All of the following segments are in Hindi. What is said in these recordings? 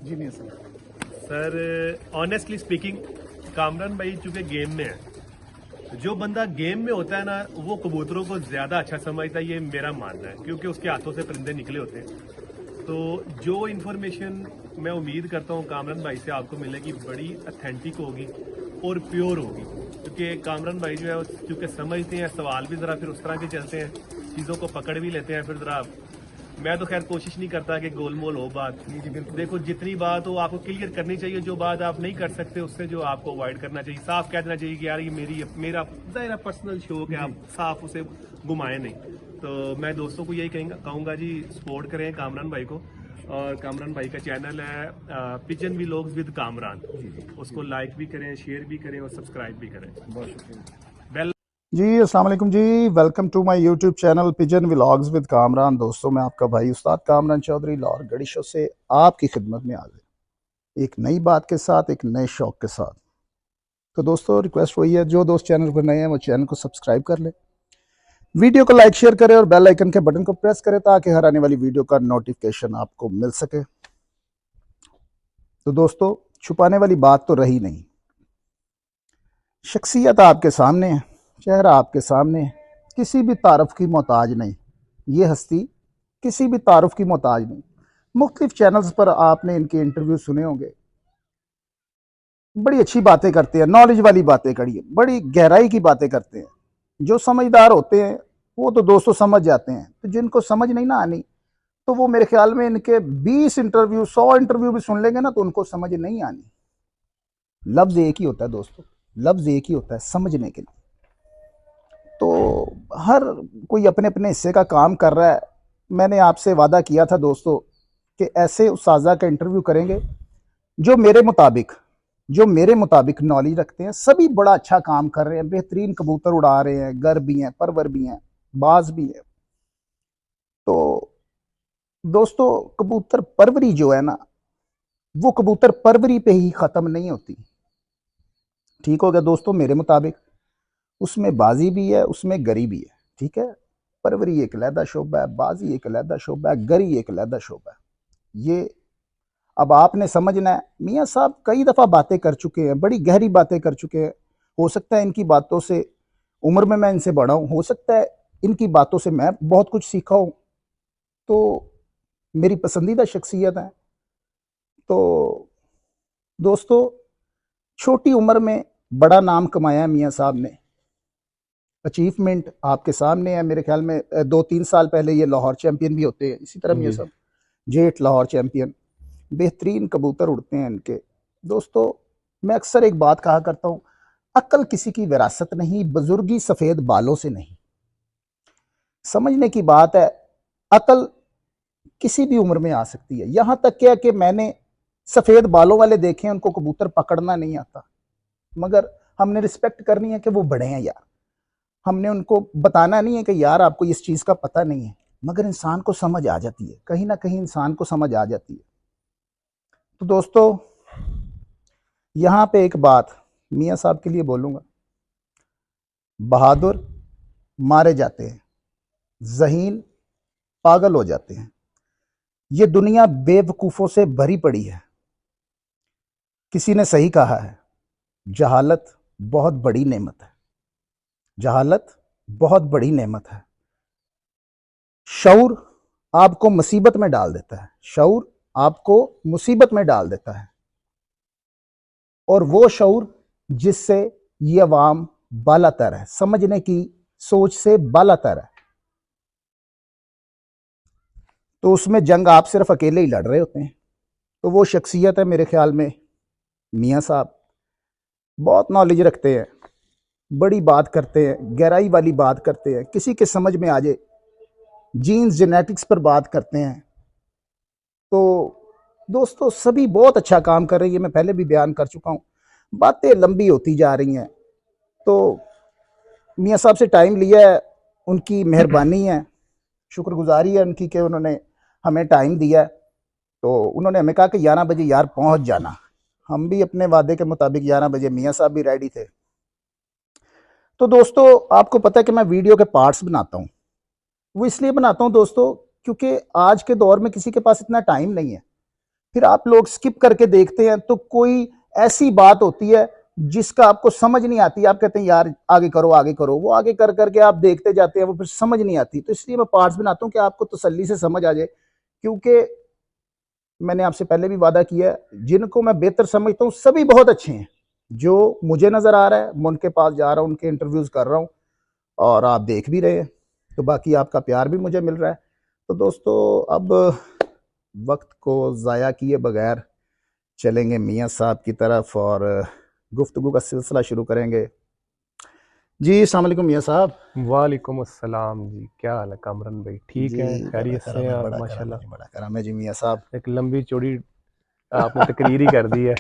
जी नहीं sir. Sir honestly speaking, Kamran भाई चूंकि गेम में है, जो बंदा गेम में होता है ना वो कबूतरों को ज्यादा अच्छा समझता है, ये मेरा मानना है, क्योंकि उसके हाथों से परिंदे निकले होते हैं। तो जो इन्फॉर्मेशन मैं उम्मीद करता हूँ कामरान भाई से आपको मिलेगी बड़ी अथेंटिक होगी और प्योर होगी, क्योंकि कामरान भाई जो है चूंकि समझते हैं, सवाल भी जरा फिर उस तरह के चलते हैं, चीज़ों को पकड़ भी लेते हैं। फिर जरा मैं तो खैर कोशिश नहीं करता कि गोलमोल हो बात। देखो जितनी बात हो आपको क्लियर करनी चाहिए, जो बात आप नहीं कर सकते उससे जो आपको अवॉइड करना चाहिए, साफ कह देना चाहिए कि यार ये मेरा पर्सनल शौक है, आप साफ उसे घुमाएं नहीं। तो मैं दोस्तों को यही कहूंगा जी, सपोर्ट करें कामरान भाई को। और कामरान भाई का चैनल है पिजन व्लॉग्स विद कामरान, उसको लाइक भी करें, शेयर भी करें और सब्सक्राइब भी करें। बहुत शुक्रिया। बेल जी अस्सलाम वालेकुम जी, welcome to my YouTube channel pigeon vlogs with Kamran. दोस्तों मैं आपका भाई उस्ताद कामरान चौधरी लाहौर गढ़ी शो से आपकी खिदमत में हाजिर, एक नई बात के साथ, एक नए शौक के साथ। तो दोस्तों रिक्वेस्ट वही है, जो दोस्त चैनल पर नए हैं वो चैनल को सब्सक्राइब कर लें, वीडियो को लाइक शेयर करें और बेल आइकन के बटन को प्रेस करें ताकि हर आने वाली वीडियो का नोटिफिकेशन आपको मिल सके। तो दोस्तों छुपाने वाली बात तो रही नहीं, शख्सियत आपके सामने है, चेहरा आपके सामने है, किसी भी तारफ की मोहताज नहीं। ये हस्ती किसी भी तारफ की मोहताज नहीं। मुख्तलिफ चैनल्स पर आपने इनके इंटरव्यू सुने होंगे, बड़ी अच्छी बातें करते हैं, नॉलेज वाली बातें करिए, बड़ी गहराई की बातें करते हैं। जो समझदार होते हैं वो तो दोस्तों समझ जाते हैं, तो जिनको समझ नहीं ना आनी तो वो मेरे ख्याल में इनके 20 इंटरव्यू 100 इंटरव्यू भी सुन लेंगे ना तो उनको समझ नहीं आनी। लफ्ज एक ही होता है दोस्तों, लफ्ज एक ही होता है समझने के लिए। तो हर कोई अपने अपने हिस्से का काम कर रहा है। मैंने आपसे वादा किया था दोस्तों कि ऐसे उस्ताजा का इंटरव्यू करेंगे जो मेरे मुताबिक नॉलेज रखते हैं। सभी बड़ा अच्छा काम कर रहे हैं, बेहतरीन कबूतर उड़ा रहे हैं, गर भी हैं, परवर भी हैं, बाज भी है। तो दोस्तों कबूतर परवरी जो है ना, वो कबूतर परवरी पे ही खत्म नहीं होती। ठीक हो गया दोस्तों, मेरे मुताबिक उसमें बाजी भी है, उसमें गरी भी है। ठीक है, परवरी एक अलहदा शोबा है, बाजी एक अलहदा शोबा है, गरी एक अलहदा शोबा है। ये अब आपने समझना है। मियाँ साहब कई दफ़ा बातें कर चुके हैं, बड़ी गहरी बातें कर चुके हैं। हो सकता है इनकी बातों से, उम्र में मैं इनसे बड़ा हूँ, हो सकता है इनकी बातों से मैं बहुत कुछ सीखा हूँ। तो मेरी पसंदीदा शख्सियत है। तो दोस्तों छोटी उम्र में बड़ा नाम कमाया मियाँ साहब ने, अचीवमेंट आपके सामने है। मेरे ख्याल में 2-3 साल पहले ये लाहौर चैंपियन भी होते हैं। इसी तरह मियाँ साहब जेट लाहौर चैंपियन, बेहतरीन कबूतर उड़ते हैं इनके। दोस्तों मैं अक्सर एक बात कहा करता हूँ, अक्ल किसी की विरासत नहीं, बुजुर्गी सफ़ेद बालों से नहीं। समझने की बात है, अक्ल किसी भी उम्र में आ सकती है। यहां तक क्या कि मैंने सफ़ेद बालों वाले देखे हैं, उनको कबूतर पकड़ना नहीं आता, मगर हमने रिस्पेक्ट करनी है कि वो बड़े हैं यार। हमने उनको बताना नहीं है कि यार आपको इस चीज़ का पता नहीं है, मगर इंसान को समझ आ जाती है, कहीं ना कहीं इंसान को समझ आ जाती है। तो दोस्तों यहाँ पे एक बात मियाँ साहब के लिए बोलूँगा, बहादुर मारे जाते हैं, ज़हीन पागल हो जाते हैं। ये दुनिया बेवकूफ़ों से भरी पड़ी है। किसी ने सही कहा है, जहालत बहुत बड़ी नेमत है, जहालत बहुत बड़ी नेमत है। शऊर आपको मुसीबत में डाल देता है, शऊर आपको मुसीबत में डाल देता है, और वो शऊर जिससे ये अवाम बालातर है, समझने की सोच से बालातर है, तो उसमें जंग आप सिर्फ अकेले ही लड़ रहे होते हैं। तो वो शख्सियत है मेरे ख्याल में मियाँ साहब। बहुत नॉलेज रखते हैं, बड़ी बात करते हैं, गहराई वाली बात करते हैं, किसी के समझ में आ जाए, जीन्स जेनेटिक्स पर बात करते हैं। तो दोस्तों सभी बहुत अच्छा काम कर रही है, मैं पहले भी बयान कर चुका हूँ। बातें लंबी होती जा रही हैं, तो मियाँ साहब से टाइम लिया है, उनकी मेहरबानी है, शुक्रगुजारी है उनकी कि उन्होंने हमें टाइम दिया है। तो उन्होंने हमें कहा कि 11 बजे यार पहुँच जाना। हम भी अपने वादे के मुताबिक 11 बजे, मियाँ साहब भी रेडी थे। तो दोस्तों आपको पता है कि मैं वीडियो के पार्ट्स बनाता हूँ, वो इसलिए बनाता हूँ दोस्तों क्योंकि आज के दौर में किसी के पास इतना टाइम नहीं है। फिर आप लोग स्किप करके देखते हैं तो कोई ऐसी बात होती है जिसका आपको समझ नहीं आती, आप कहते हैं यार आगे करो आगे करो, वो आगे कर करके आप देखते जाते हैं, वो फिर समझ नहीं आती। तो इसलिए मैं पार्ट्स बनाता हूँ कि आपको तसल्ली से समझ आ जाए, क्योंकि मैंने आपसे पहले भी वादा किया है, जिनको मैं बेहतर समझता हूँ सभी बहुत अच्छे हैं। जो मुझे नजर आ रहा है मैं उनके पास जा रहा हूँ, उनके इंटरव्यूज कर रहा हूँ और आप देख भी रहे हैं, तो बाकी आपका प्यार भी मुझे मिल रहा है। तो दोस्तों अब वक्त को ज़ाया किए बगैर चलेंगे मियाँ साहब की तरफ और गुफ्तगू का सिलसिला शुरू करेंगे। जी अस्सलाम वालेकुम मियाँ साहब। वालेकुम अस्सलाम जी, क्या हाल है कामरान भाई? ठीक जी है, बड़ा खैरियत से करम हैं है, आप? बड़ा करम है माशाल्लाह जी, बड़ा करम है जी मियाँ साहब। एक लंबी चौड़ी आपने तकरीर ही कर दी है।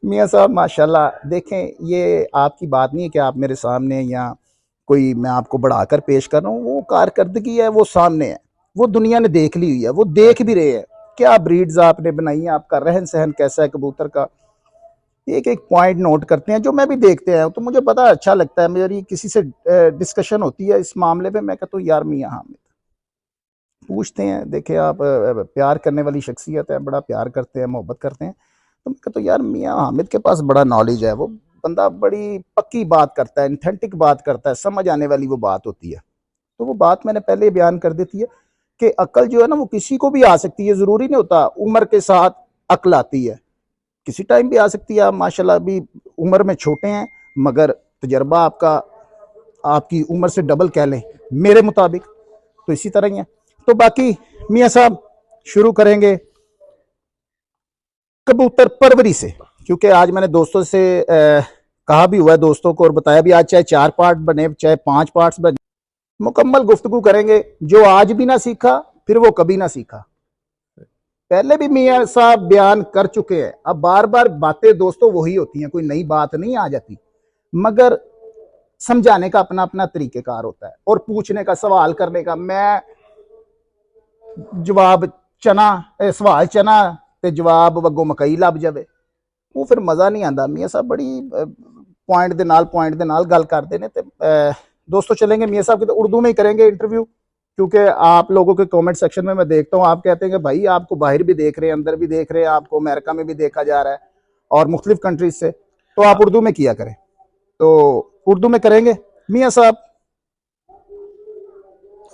मियाँ साहब माशाल्लाह, देखें ये आपकी बात नहीं है कि आप मेरे सामने या कोई मैं आपको बढ़ाकर पेश कर रहा हूँ, वो कारकर्दगी है, वो सामने है, वो दुनिया ने देख ली हुई है, वो देख भी रहे हैं क्या ब्रीड्स आपने बनाई है, आपका रहन सहन कैसा है कबूतर का, एक एक पॉइंट नोट करते हैं जो मैं भी देखते हैं, तो मुझे बड़ा अच्छा लगता है। मेरी किसी से डिस्कशन होती है इस मामले पे, मैं कहता हूँ यार मियाँ हामिद पूछते हैं, देखिए आप प्यार करने वाली शख्सियत है, बड़ा प्यार करते हैं, मोहब्बत करते हैं, तो मैं कहता हूँ यार मियाँ हामिद के पास बड़ा नॉलेज है, वो बंदा बड़ी पक्की बात करता है, इंथेंटिक बात करता है, समझ आने वाली वो बात होती है। तो वो बात मैंने पहले ही बयान कर दी थी कि अकल जो है ना वो किसी को भी आ सकती है, जरूरी नहीं होता उम्र के साथ अकल आती है, किसी टाइम भी आ सकती है। आप माशाल्लाह अभी उम्र में छोटे हैं मगर तजर्बा आपका आपकी उम्र से डबल कह लें मेरे मुताबिक, तो इसी तरह ही है। तो बाकी मियाँ साहब शुरू करेंगे कबूतर परवरी से, क्योंकि आज मैंने दोस्तों से कहा भी हुआ है दोस्तों को और बताया भी, आज चाहे 4 पार्ट बने चाहे 5 पार्ट्स बने, मुकम्मल गुफ्तगू करेंगे। जो आज भी ना सीखा फिर वो कभी ना सीखा, पहले भी मियाँ साहब बयान कर चुके हैं, अब बार बार बातें दोस्तों वही होती हैं, कोई नई बात नहीं आ जाती, मगर समझाने का अपना अपना तरीकेकार होता है और पूछने का, सवाल करने का। मैं जवाब चना सवाल चना ते जवाब वगो मकई लभ जावे, वो फिर मज़ा नहीं आता। मियाँ साहब बड़ी पॉइंट दे नाल गल करते हैं। तो दोस्तों चलेंगे मियाँ साहब की, तो उर्दू में ही करेंगे इंटरव्यू, क्योंकि आप लोगों के कमेंट सेक्शन में मैं देखता हूँ, आप कहते हैं कि भाई आपको बाहर भी देख रहे हैं, अंदर भी देख रहे हैं, आपको अमेरिका में भी देखा जा रहा है और मुख्तलिफ कंट्रीज से, तो आप उर्दू में किया करें। तो उर्दू में करेंगे मियाँ साहब,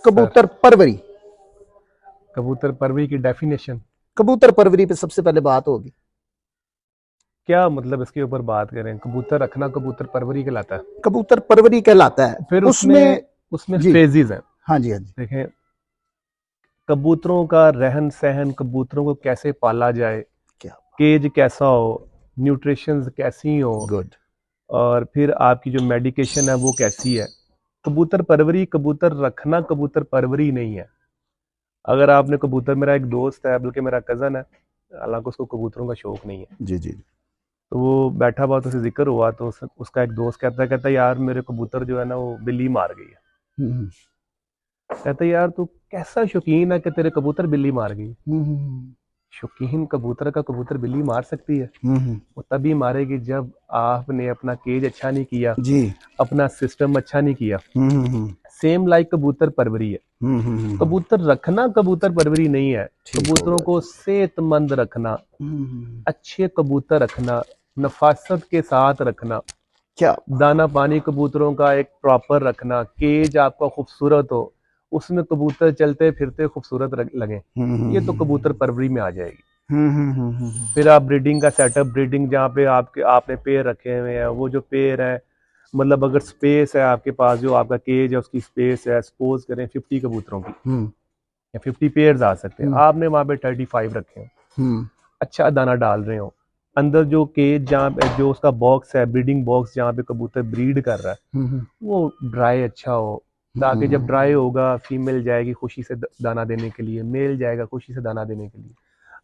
कबूतर परवरी। कबूतर परवरी की डेफिनेशन कबूतर परवरी पे सबसे पहले बात होगी, क्या मतलब इसके ऊपर बात करें? कबूतर रखना कबूतर परवरी कहलाता है। कबूतर परवरी कहलाता है। फिर उसमें उसमें जी फेजेस हैं। हाँ जी, हाँ जी, देखें, कबूतरों का रहन सहन, कबूतरों को कैसे पाला जाए, क्या केज कैसा हो, न्यूट्रिशंस कैसी हो, गुड, और फिर आपकी जो मेडिकेशन है वो कैसी है। कबूतर परवरी, कबूतर रखना कबूतर परवरी नहीं है। अगर आपने कबूतर, मेरा एक दोस्त है बल्कि मेरा कज़न है, हालांकि उसको कबूतरों का शौक नहीं है, जी जी, तो वो बैठा हुआ तो उसे जिक्र हुआ, तो उसका एक दोस्त कहता है यार मेरे कबूतर जो है ना वो बिल्ली मार गई है। हम्म, कहता है यार तू कैसा शौकीन है कि तेरे कबूतर बिल्ली मार गई। हम्म, शौकीन कबूतर का कबूतर बिल्ली मार सकती है? हम्म, वो तभी मारेगी जब आपने अपना केज अच्छा नहीं किया, जी, अपना सिस्टम अच्छा नहीं किया। हम्म, सेम लाइक कबूतर परवरी है। कबूतर रखना कबूतर परवरी नहीं है। ठीक हो कबूतरों गया, को ठीक, सेहतमंद रखना, हम्म, अच्छे कबूतर रखना, नफासत के साथ रखना, क्या, दाना पानी कबूतरों का एक प्रॉपर रखना, केज आपका खूबसूरत हो, उसमें कबूतर चलते फिरते खूबसूरत लगे, ये तो कबूतर परवरी में आ जाएगी। फिर आप ब्रीडिंग का सेटअप, ब्रीडिंग जहाँ पे आपने पेड़ रखे हुए हैं, वो जो पेड़ है, मतलब अगर स्पेस है आपके पास, जो आपका केज है उसकी स्पेस है, सपोज करें 50 कबूतरों की या 50 पेयर्स आ सकते हैं, आपने वहाँ पे 35 रखे हो, अच्छा दाना डाल रहे हो, अंदर जो केज जहाँ जो उसका बॉक्स है, ब्रीडिंग बॉक्स जहाँ पे कबूतर ब्रीड कर रहा है, वो ड्राई अच्छा हो, ताकि जब ड्राई होगा फीमेल जाएगी खुशी से दाना देने के लिए, मेल जाएगा खुशी से दाना देने के लिए।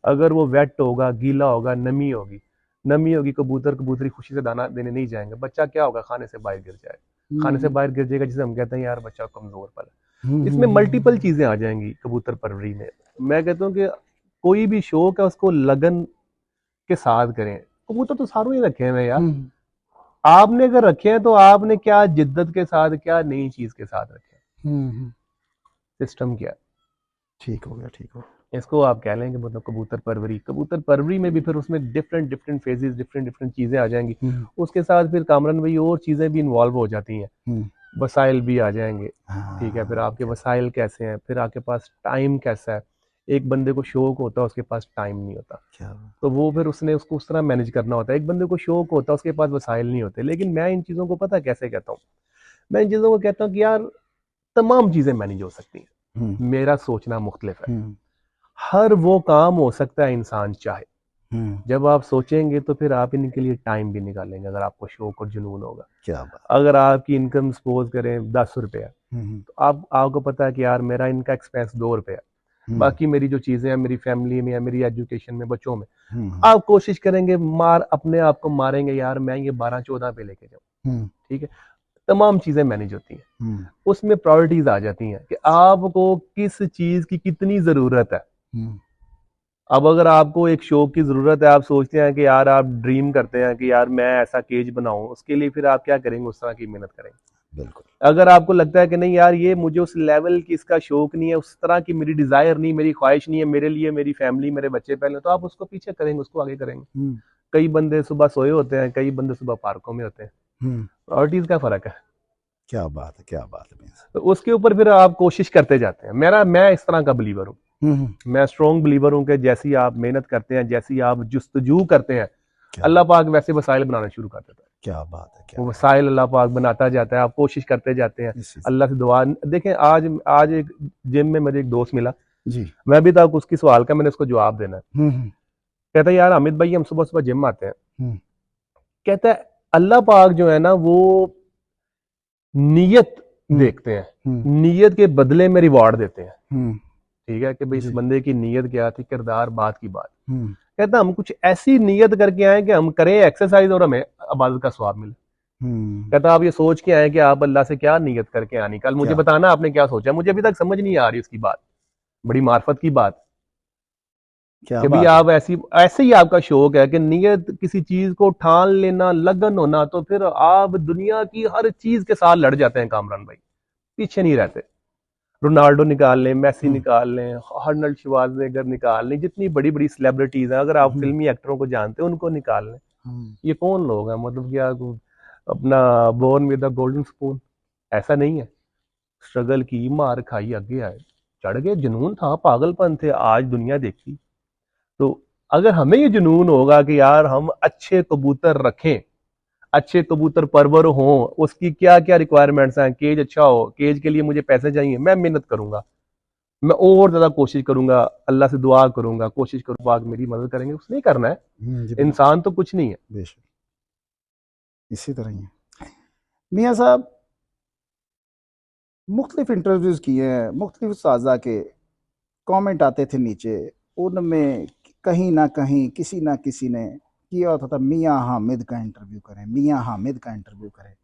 अगर वो वेट होगा, गीला होगा, नमी होगी, कबूतर कबूतरी खुशी से दाना देने नहीं जाएंगे, बच्चा क्या होगा, खाने से बाहर गिर जाएगा, खाने से बाहर गिर जाएगा, जिसे हम कहते हैं यार बच्चा कमजोर पल है। इसमें मल्टीपल चीजें आ जाएंगी कबूतर परवरी में। मैं कहता हूँ कि कोई भी शौक है उसको लगन के साथ करें। कबूतर तो सारों ही रखे हैं यार, आपने अगर रखे हैं तो आपने क्या जिद्दत के साथ, क्या नई चीज के साथ रखे हैं, सिस्टम क्या है। ठीक हो गया, ठीक हो गया। इसको आप कह लेंगे मतलब कबूतर परवरी में भी फिर उसमें different different phases, different different चीजें आ जाएंगी। उसके साथ फिर कामरान भाई और चीजें भी इन्वॉल्व हो जाती हैं, वसाइल भी आ जाएंगे। ठीक है, फिर आपके वसाइल कैसे हैं, फिर आपके पास टाइम कैसा है। एक बंदे को शौक होता है, उसके पास टाइम नहीं होता, तो वो फिर उसने उसको उस तरह मैनेज करना होता है। एक बंदे को शौक होता है, उसके पास वसाइल नहीं होते। लेकिन मैं इन चीज़ों को पता कैसे कहता हूँ, मैं इन चीज़ों को कहता हूँ कि यार तमाम चीज़ें मैनेज हो सकती हैं, मेरा सोचना मुख्तलिफ है। हर वो काम हो सकता है इंसान चाहे, जब आप सोचेंगे तो फिर आप इनके लिए टाइम भी निकालेंगे, अगर आपको शौक और जुनून होगा। क्या बात। अगर आपकी इनकम सपोज करें 10 रुपये है, तो आपको पता है कि यार मेरा इनका एक्सपेंस 2 रुपये है, बाकी मेरी जो चीज़ें हैं मेरी फैमिली में या मेरी एजुकेशन में, बच्चों में, आप कोशिश करेंगे, अपने आप को मारेंगे यार मैं ये 12-14 पे लेके जाऊँ। ठीक है, तमाम चीज़ें मैनेज होती हैं, उसमें प्रायोरिटीज आ जाती हैं कि आपको किस चीज़ की कितनी ज़रूरत है। अब अगर आपको एक शौक की ज़रूरत है, आप सोचते हैं कि यार आप ड्रीम करते हैं कि यार मैं ऐसा केज बनाऊं, उसके लिए फिर आप क्या करेंगे, उस तरह की मेहनत करेंगे। बिल्कुल। अगर आपको लगता है कि नहीं यार ये मुझे उस लेवल की इसका शौक नहीं है, उस तरह की मेरी डिज़ायर नहीं, मेरी ख्वाहिश नहीं है, मेरे लिए मेरी फैमिली मेरे बच्चे पहले, तो आप उसको पीछे करेंगे, उसको आगे करेंगे। कई बंदे सुबह सोए होते हैं, कई बंदे सुबह पार्कों में होते हैं, प्रायोरिटीज का फ़र्क है। क्या बात है, क्या बात है। तो उसके ऊपर फिर आप कोशिश करते जाते हैं। मैं इस तरह का बिलीवर हूँ, मैं स्ट्रॉन्ग बिलीवर हूँ कि जैसी आप मेहनत करते हैं, जैसी आप जुस्तजू करते हैं, अल्लाह पाक वैसे वसाइल बनाना शुरू कर देता है। क्या बात है, क्या वो वसाइल अल्लाह पाक बनाता जाता है, आप कोशिश करते जाते हैं, अल्लाह से दुआ। देखें आज एक जिम में मेरे एक दोस्त मिला जी, मैं भी था, उसकी सवाल का मैंने उसको जवाब देना है। कहता है यार हामिद भाई हम सुबह सुबह जिम आते हैं, कहता है अल्लाह पाक जो है ना वो नीयत देखते हैं, नीयत के बदले में रिवॉर्ड देते हैं। ठीक है कि भाई इस बंदे की नीयत क्या थी, किरदार बात की बात। कहता हम कुछ ऐसी नीयत करके आए कि हम करें एक्सरसाइज और हमें इबादत का स्वाब मिले। कहता आप ये सोच के आए कि आप अल्लाह से क्या नीयत करके आनी, कल मुझे बताना आपने क्या सोचा, मुझे अभी तक समझ नहीं आ रही उसकी बात। बड़ी मार्फत की बात कि भाई आप ऐसे ही आपका शौक है कि नीयत किसी चीज को ठान लेना, लगन होना, तो फिर आप दुनिया की हर चीज के साथ लड़ जाते हैं कामरान भाई, पीछे नहीं रहते। रोनाल्डो निकाल लें, मेसी निकाल लें, अर्नल्ड श्वार्ज़नेगर निकाल लें, जितनी बड़ी बड़ी सेलिब्रिटीज हैं, अगर आप फिल्मी एक्टरों को जानते हैं उनको निकाल लें। ये कौन लोग हैं, मतलब क्या अपना born with the golden spoon, ऐसा नहीं है। स्ट्रगल की, मार खाई, आगे आए, चढ़ गए, जुनून था, पागलपन थे, आज दुनिया देखी। तो अगर हमें ये जुनून होगा कि यार हम अच्छे कबूतर रखें, अच्छे कबूतर परवर हों, उसकी क्या क्या रिक्वायरमेंट्स हैं, केज अच्छा हो, केज के लिए मुझे पैसे चाहिए, मैं मेहनत करूंगा, मैं और ज्यादा कोशिश करूंगा, अल्लाह से दुआ करूंगा, कोशिश करूंगा कि मेरी मदद करेंगे, उसने ही करना है। इंसान तो कुछ नहीं है। बेशक इसी तरह ही मियाँ साहब मुख्तलिफ इंटरव्यूज किए हैं, मुख्तलिफ साजा के कमेंट आते थे नीचे, उनमें कहीं ना कहीं किसी ना किसी ने किया होता था मियाँ हामिद का इंटरव्यू करें, मियाँ हामिद का इंटरव्यू करें।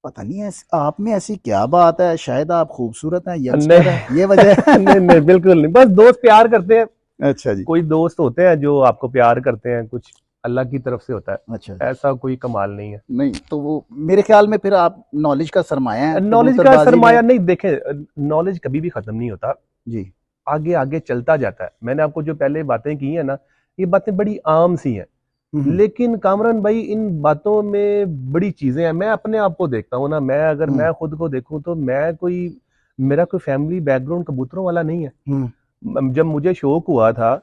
पता नहीं है आप में ऐसी क्या बात है, शायद आप खूबसूरत हैं, यंगस्टर हैं, ये वजह है? नहीं बिल्कुल नहीं, बस दोस्त प्यार करते हैं। अच्छा जी। कोई दोस्त होते हैं जो आपको प्यार करते हैं, कुछ अल्लाह की तरफ से होता है। अच्छा, ऐसा कोई कमाल नहीं है। नहीं तो वो मेरे ख्याल में फिर आप नॉलेज का सरमाया है, नॉलेज का सरमाया नहीं, देखे नॉलेज कभी भी खत्म नहीं होता जी, आगे आगे चलता जाता है। मैंने आपको जो पहले बातें की है ना, ये बातें बड़ी आम सी हैं, लेकिन कामरान भाई इन बातों में बड़ी चीजें हैं। मैं अपने आप को देखता हूँ ना, मैं अगर मैं खुद को देखूं तो मेरा कोई फैमिली बैकग्राउंड कबूतरों वाला नहीं है। जब मुझे शौक हुआ था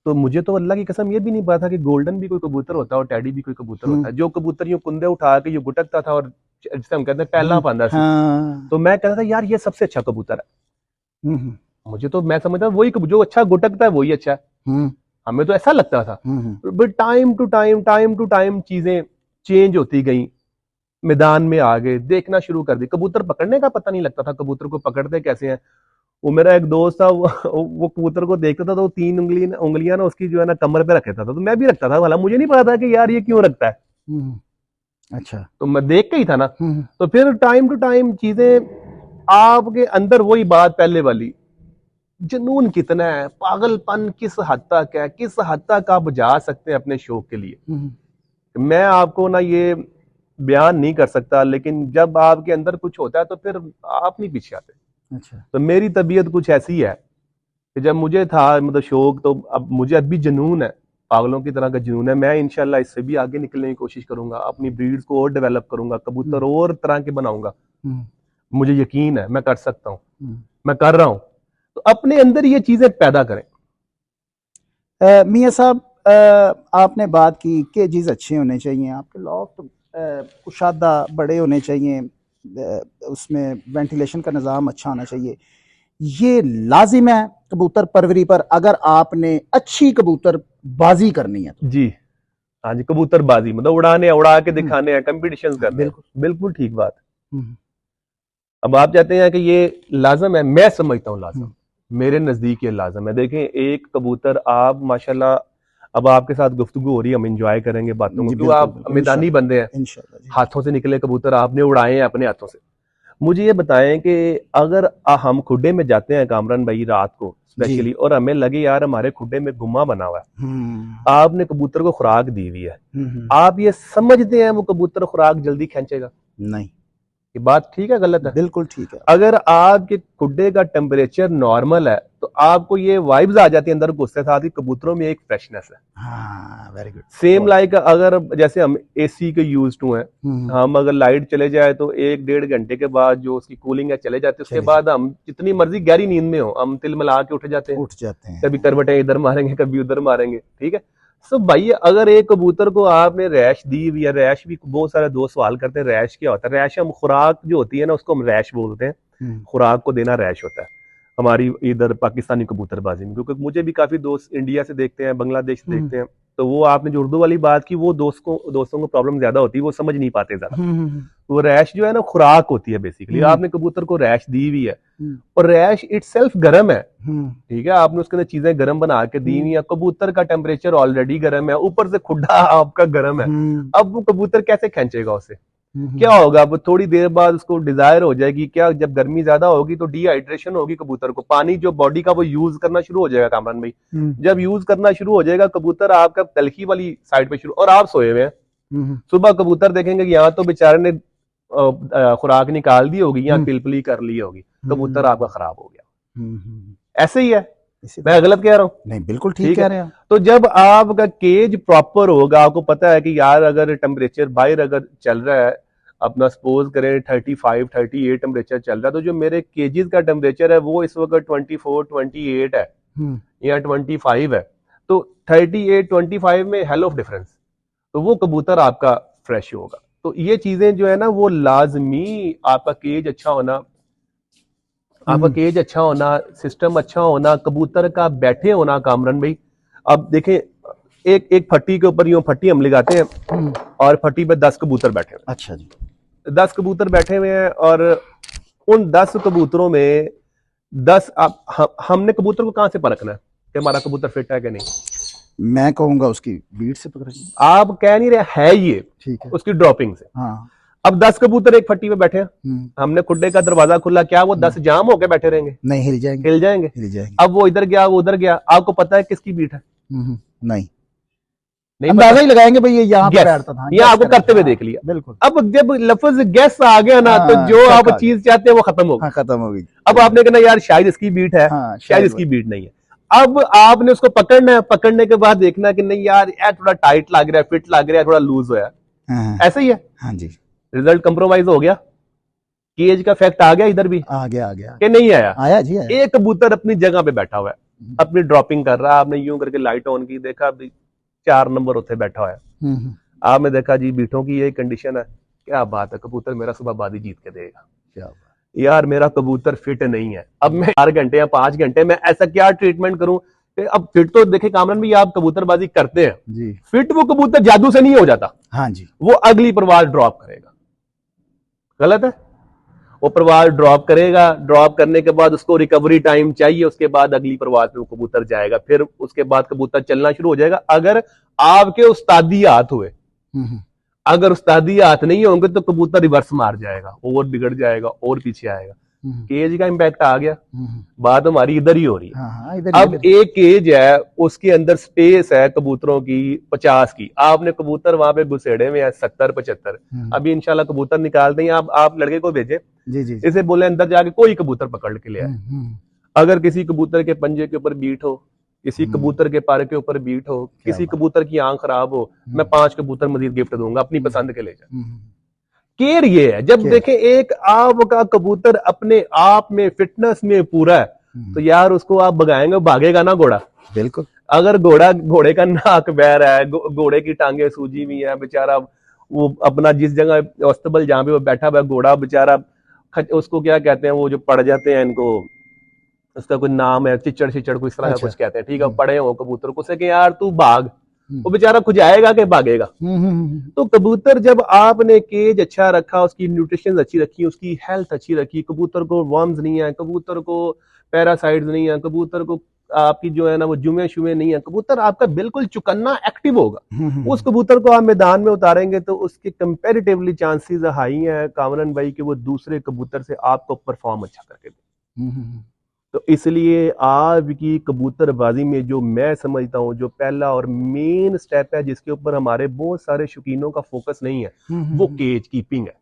तो मुझे तो अल्लाह की कसम ये भी नहीं पता था कि गोल्डन भी कोई कबूतर होता है और टैडी भी कोई कबूतर होता है। जो कबूतर यूं कुंदे उठा के यूं गुटकता था और जिसे हम कहते हैं पहला पांदा सी, तो मैं कहता था यार ये सबसे अच्छा कबूतर है। मुझे तो मैं समझता वही जो अच्छा गुटकता है वही अच्छा है, हमें तो ऐसा लगता था। बट टाइम टू टाइम चीजें चेंज होती गई, मैदान में आ गए, देखना शुरू कर दी, कबूतर पकड़ने का पता नहीं लगता था, कबूतर को पकड़ते कैसे हैं। वो मेरा एक दोस्त था, वो कबूतर को देखता था तो 3 उंगलियां ना उसकी जो है ना कमर पे रखता था, तो मैं भी रखता था, भला मुझे नहीं पता था कि यार ये क्यों रखता है। अच्छा, तो मैं देख के ही था ना। तो फिर टाइम टू टाइम चीजें आपके अंदर, वही बात पहले वाली, जुनून कितना है, पागलपन किस हद तक है, किस हद तक आप जा सकते हैं अपने शौक के लिए, मैं आपको ना ये बयान नहीं कर सकता। लेकिन जब आपके अंदर कुछ होता है तो फिर आप नहीं पीछे आते। अच्छा, तो मेरी तबीयत कुछ ऐसी है कि जब मुझे था मतलब शौक, तो अब मुझे अभी जुनून है, पागलों की तरह का जुनून है। मैं इंशाल्लाह इससे भी आगे निकलने की कोशिश करूंगा, अपनी ब्रीड्स को और डेवलप करूंगा, कबूतर और तरह के बनाऊंगा। मुझे यकीन है मैं कर सकता हूँ, मैं कर रहा हूँ। तो अपने अंदर ये चीजें पैदा करें। मियां साहब, आपने बात की केजेस अच्छे होने चाहिए, आपके लॉफ्ट कुशादा बड़े होने चाहिए, उसमें वेंटिलेशन का निज़ाम अच्छा होना चाहिए। ये लाजिम है कबूतर परवरी पर, अगर आपने अच्छी कबूतर बाजी करनी है तो। जी हाँ जी, कबूतरबाजी मतलब उड़ाने, उड़ा के दिखाने हैं, कंपटीशन करने हैं। बिल्कुल बिल्कुल ठीक बात। अब आप चाहते हैं कि ये लाजम है, मैं समझता हूँ लाजम, मेरे नजदीक ये लाजम है। देखें, एक कबूतर आप माशाल्लाह, अब आपके साथ गुफ्तगू हो रही है, हम इंजॉय करेंगे बातों को, जी, क्यों आप बिल्कुल मैदानी बंदे हैं, इंशाल्लाह जी। हाथों से निकले कबूतर आपने उड़ाए हैं अपने हाथों से। मुझे ये बताएं कि अगर हम खुड्डे में जाते हैं कामरान भाई रात को जी। स्पेशली, और हमें लगे यार हमारे खुड्डे में गुम्मा बना हुआ है, आपने कबूतर को खुराक दी हुई है, आप ये समझते हैं वो कबूतर खुराक जल्दी खींचेगा? नहीं, ये बात ठीक है गलत है? बिल्कुल ठीक है। अगर आपके खुड्डे का टेम्परेचर नॉर्मल है तो आपको ये वाइब्स आ जाती है अंदर घुसते साथ ही, कबूतरों में एक फ्रेशनेस है। हाँ, वेरी गुड। सेम लाइक अगर जैसे हम एसी के यूज टू हैं, हम अगर लाइट चले जाए तो 1-1.5 घंटे के बाद जो उसकी कूलिंग है चले जाती है, उसके बाद हम जितनी मर्जी गहरी नींद में हो हम तिल मिला के उठ जाते हैं, कभी करवटें इधर मारेंगे कभी उधर मारेंगे, ठीक है। सो भाई अगर एक कबूतर को आपने रैश दी हुई है, रैश भी बहुत सारे दोस्त सवाल करते हैं रैश क्या होता है। रैश हम खुराक जो होती है ना उसको हम रैश बोलते हैं, खुराक को देना रैश होता है हमारी इधर पाकिस्तानी कबूतरबाजी में। क्योंकि मुझे भी काफी दोस्त इंडिया से देखते हैं, बांग्लादेश से देखते हैं, तो वो आपने जो उर्दू वाली बात की, वो दोस्तों को प्रॉब्लम ज्यादा होती है, वो समझ नहीं पाते ज्यादा। वो रैश जो है ना खुराक होती है बेसिकली, आपने कबूतर को रैश दी हुई है और रैश इटसेल्फ गर्म है, ठीक है, आपने उसके अंदर चीजें गर्म बना के दी हुई है, कबूतर का टेम्परेचर ऑलरेडी गर्म है, ऊपर से खुड्डा आपका गर्म है, अब वो कबूतर कैसे खींचेगा उसे? क्या होगा, अब थोड़ी देर बाद उसको डिजायर हो जाएगी, क्या जब गर्मी ज्यादा होगी तो डिहाइड्रेशन होगी, कबूतर को पानी जो बॉडी का वो यूज करना शुरू हो जाएगा कामरान भाई। जब यूज करना शुरू हो जाएगा कबूतर आपका तलखी वाली साइड पे शुरू, और आप सोए हुए हैं, सुबह कबूतर देखेंगे कि यहाँ तो बेचारे ने खुराक निकाल दी होगी या पिलपली कर ली होगी, कबूतर आपका खराब हो गया। ऐसे ही है, मैं गलत कह रहा हूँ? नहीं, बिल्कुल ठीक कह रहे हैं। तो जब आपका केज प्रॉपर होगा, आपको पता है कि यार अगर टेम्परेचर बाहर अगर चल रहा है, अपना सपोज करें 35-38 टेम्परेचर चल रहा है, तो जो मेरे केजेस का टेम्परेचर है वो इस वक्त 24-28 है या 25 है, तो 38-25 में हेल ऑफ डिफरेंस, तो वो कबूतर आपका फ्रेश होगा। तो ये चीजें जो है ना वो लाजमी, आपका केज अच्छा होना, आपका केज अच्छा होना, सिस्टम अच्छा होना, कबूतर का बैठे होना कामरान भाई। अब देखें, एक फट्टी के ऊपर यूं फट्टी हम लगाते हैं और फट्टी पे 10 कबूतर बैठे हुए। अच्छा जी। 10 कबूतर बैठे हुए हैं और उन 10 कबूतरों में 10 हमने कबूतर को कहां से परखना है कि हमारा कबूतर फिट है कि नहीं? मैं कहूंगा उसकी बीट से पकड़ेंगे। आप कह नहीं रहे, है ये ठीक है, उसकी ड्रॉपिंग से। हाँ। अब 10 कबूतर एक फट्टी पे बैठे हैं, हमने खुड्डे का दरवाजा खुला, क्या वो 10 जाम होके बैठे रहेंगे? नहीं, हिल जाएंगे, हिल जाएंगे, हिल जाएंगे। अब वो इधर गया वो उधर गया, आपको पता है किसकी बीट है? नहीं, अंदाजा ही लगाएंगे भाई ये यहाँ पे बैठता था, ये आपको करते हुए देख लिया। बिल्कुल। अब जब लफ्ज गेस आ गया ना, तो जो आप चीज चाहते हैं वो खत्म हो गई, खत्म हो गई। अब आपने कहना यार शायद इसकी बीट है, शायद इसकी बीट नहीं है। अब आपने उसको पकड़ना है, पकड़ने के बाद देखना कि नहीं यार थोड़ा टाइट लग रहा है, फिट लग रहा है, थोड़ा लूज हुआ है, ऐसे ही है। हाँ जी, रिजल्ट कंप्रोमाइज हो गया, केज का फैक्ट आ गया, इधर भी आ गया कि नहीं आया? आया जी, आया। एक कबूतर अपनी जगह पे बैठा हुआ है, अपनी ड्रॉपिंग कर रहा है, आपने यूं करके लाइट ऑन की, देखा 4 नंबर उत्थे बैठा हुआ है, आपने देखा जी बीठों की ये कंडीशन है, क्या बात है, कबूतर मेरा सुबह बाजी जीत के देगा। क्या यार मेरा कबूतर फिट नहीं है, अब मैं 4 घंटे या 5 घंटे में ऐसा क्या ट्रीटमेंट करूं? अब फिट तो देखे कामरान भी, आप कबूतरबाजी करते हैं जी, फिट वो कबूतर जादू से नहीं हो जाता। हाँ जी, वो अगली परवाज ड्रॉप करेगा, गलत है? वो परवाज ड्रॉप करेगा, ड्रॉप करने के बाद उसको रिकवरी टाइम चाहिए, उसके बाद अगली परवाज में वो कबूतर जाएगा, फिर उसके बाद कबूतर चलना शुरू हो जाएगा। अगर आपके उस्तादी हाथ हुए, अगर उस्तादी हाथ नहीं होंगे तो कबूतर रिवर्स मार जाएगा, और बिगड़ जाएगा और पीछे आएगा। केज का इम्पैक्ट आ गया, बात हमारी इधर ही हो रही है। अब एक केज है, उसके अंदर स्पेस है कबूतरों की 50 की, आपने कबूतर वहां पे घुसेड़े में है 70-75, अभी इंशाल्लाह कबूतर निकाल दें, आप लड़के को भेजे जी, इसे बोले अंदर जाके कोई कबूतर पकड़ के ले आए। अगर किसी कबूतर के पंजे के ऊपर बीट हो, किसी कबूतर के पर के ऊपर बीट हो, किसी कबूतर की आंख खराब हो, मैं 5 कबूतर मजीद गिफ्ट दूंगा, अपनी पसंद के ले जा। केयर ये है, जब देखें एक आपका कबूतर अपने आप में फिटनेस में पूरा है, तो यार उसको आप भगाएंगे, भागेगा ना घोड़ा। बिल्कुल। अगर घोड़े का नाक बह रहा है, घोड़े की टांगे सूजी हुई है, बेचारा वो अपना जिस जगह अस्तबल जहां पे वो बैठा हुआ घोड़ा बेचारा, उसको क्या कहते हैं वो जो पड़ जाते हैं इनको, उसका कोई नाम है, चिचड़ चिचड़ कोई इस तरह का कुछ कहते हैं, ठीक है, पड़े हो कबूतर को से कि यार तू भाग, वो बेचारा खुजाएगा कि भागेगा। तो कबूतर जब आपने केज अच्छा रखा, उसकी न्यूट्रिशन अच्छी रखी, उसकी हेल्थ अच्छी रखी, कबूतर को वर्म्स नहीं है, कबूतर को पैरासाइट्स नहीं है, कबूतर को आपकी जो है ना वो जुमे शुमे नहीं है, कबूतर आपका बिल्कुल चुकन्ना एक्टिव होगा। उस कबूतर को आप मैदान में उतारेंगे तो उसके कंपैरेटिवली चांसेस हाई हैं कामरान भाई कि वो दूसरे कबूतर से आपको परफॉर्म अच्छा करके दे। तो इसलिए आपकी कबूतरबाजी में जो मैं समझता हूँ जो पहला और मेन स्टेप है जिसके ऊपर हमारे बहुत सारे शौकीनों का फोकस नहीं है, वो केज कीपिंग है।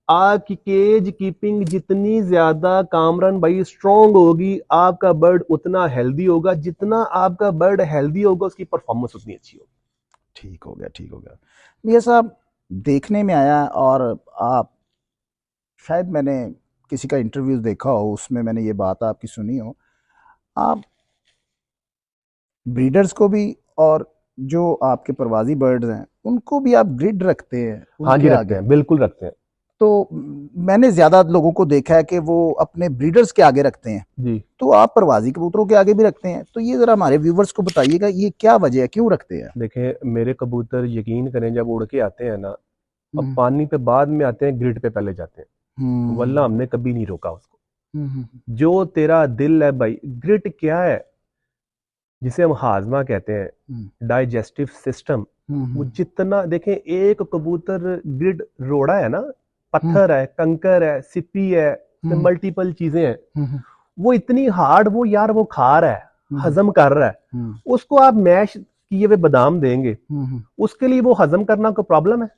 आपकी केज कीपिंग जितनी ज्यादा कामरान भाई स्ट्रॉन्ग होगी, आपका बर्ड उतना हेल्दी होगा, जितना आपका बर्ड हेल्दी होगा उसकी परफॉर्मेंस उतनी अच्छी होगी। ठीक हो गया, ठीक हो गया। मियां साहब, देखने में आया, और आप शायद मैंने किसी का इंटरव्यू देखा हो, उसमें मैंने ये बात आपकी सुनी हो, आप ब्रीडर्स को भी और जो आपके परवाजी बर्ड्स हैं उनको भी आप ग्रिड रखते हैं? हाँ जी, रखते हैं, बिल्कुल रखते हैं। तो मैंने ज्यादा लोगों को देखा है कि वो अपने ब्रीडर्स के आगे रखते हैं जी, तो आप परवाजी कबूतरों के आगे भी रखते हैं, तो ये जरा हमारे व्यूवर्स को बताइएगा ये क्या वजह है, क्यों रखते हैं? देखें मेरे कबूतर यकीन करें जब उड़ के आते हैं ना, अब पानी पे बाद में आते हैं, ग्रिड पे पहले जाते हैं, वल्ला हमने कभी नहीं रोका उसको। जो तेरा दिल है भाई, ग्रिड क्या है जिसे हम हाजमा कहते हैं, डाइजेस्टिव सिस्टम, वो जितना देखें एक कबूतर ग्रिड रोड़ा है ना, पत्थर है, कंकर है, सिप्पी है, मल्टीपल चीजें हैं, वो इतनी हार्ड, वो यार वो खा रहा है, हजम कर रहा है, उसको आप मैश किए हुए बादाम देंगे, उसके लिए वो हजम करना कोई प्रॉब्लम है